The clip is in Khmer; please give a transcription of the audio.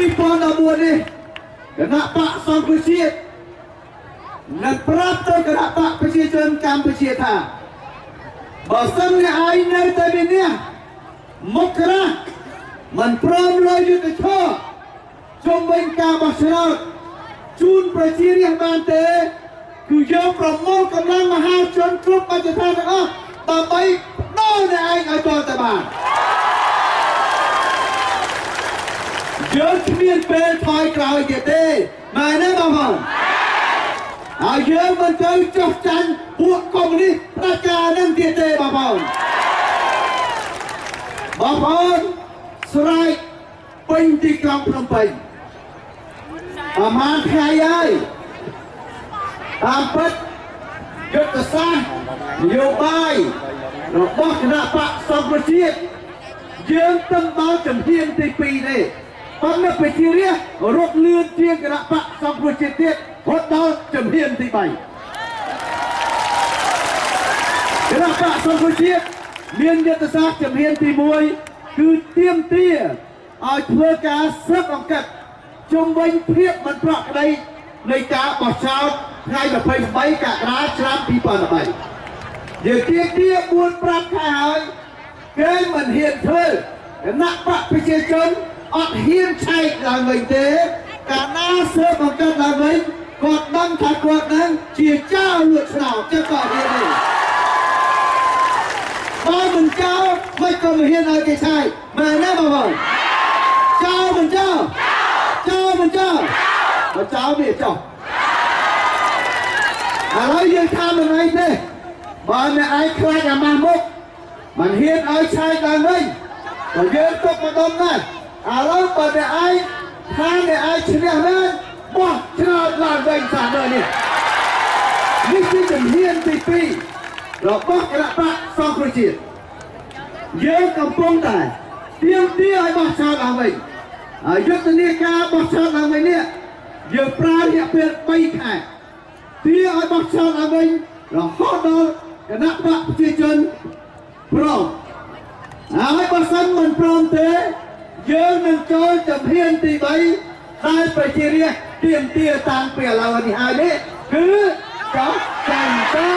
2014នេះគណៈបកសង្គ្រោះជាតិនឹងប្រាប់ទៅគណៈបកប្រជាជនកម្ពុជាថាបើសិនអ្នកឯងនៅតែមាននេះមុខក្រាស់មិនព្រមលើយុទ្ធធម៌ជុំវិញការបោះឆ្នោតជូនប្រជារាស្ត្របានទេគឺយកប្រមូលកម្លាំងមហាជនគ្រប់បច្ចុប្បន្នទាំងអស់ដើម្បីដោអ្នកឯងឲ្យទាល់តែបានយើងគ្មានពេលថយក្រោយទៀតទេមែនទេបងប្អូនហើយយើងមិនត្រូវចុះចាញ់ពួកកុម្មុយនីសផ្ដាច់ការនឹងទៀតទេបងប្អូនស្រែកពេញទីក្រុងភ្នំពេញប្រហែលថ្ងៃហើយតាមពិតយុទ្ធសាស្ត្រនយោបាយរបស់គណៈបកសង្គ្រោះជាតិយើងទៅដល់ជំហានទី2ទេប៉ុន្តែប្រជារាស្ត្ររត់លឿនជាងគណៈបកសង្គ្រោះជាតិទៀតរត់ដល់ជំហានទី3គណៈបកសង្គ្រោះជាតិមានយុទ្ធសាស្ត្រជំហានទី1គឺទាមទារឲ្យធ្វើការស៊ើបអង្កេតជុំវិញភាពមិនប្រក្រតីនៃការបោះឆ្នោតថ្ងៃ23កក្កដាឆ្នាំ2013យើងទាមទារ4-5 ខែហើយគេមិនហ៊ានធ្វើគណៈបកប្រជាជនអត់ហ៊ានឆែកឡើងវិញទេកាលណាស៊ើបអង្កេតឡើងវិញគាត់ដឹងថាគាត់នឹងជាចៅលួចឆ្នោតចឹងក៏ហ៊ានទេបើមិនចោលមិនក៏មិនហ៊ានឲ្យគេឆែកមែនទេបងប្អូនចោលមិនចោលបើចោលវាចោលឥឡូវយើងថាមិនអីទេបើអ្នកឯងខ្លាចអាម៉ាស់មុខមិនហ៊ានឲ្យឆែកឡើងវិញបើយើងទុកមកដុំណាស់ឥឡូវបើអ្នកឯងថាអ្នកឯងឈ្នះមែនបោះឆ្នោតឡើងវិញសាមើលនេះជាជំហានទី2របស់គណៈបកសង្គ្រោះជាតិយើងកំពុងតែទាមទារឲ្យបោះឆ្នោតឡើងវិញហើយយុទ្ធនាការបោះឆ្នោតឡើងវិញនេះយើងប្រើរយៈពេល3 ខែទារឲ្យបោះឆ្នោតឡើងវិញរហូតដល់គណៈបកប្រជាជនព្រមហើយបើសិនមិនព្រមទេយើងនឹងចូលជំហានទី3ដែលប្រជារាស្ត្រទាមទារតាំងពីឥឡូវនេះហើយនេះគឺចោះចាញ់ទៅ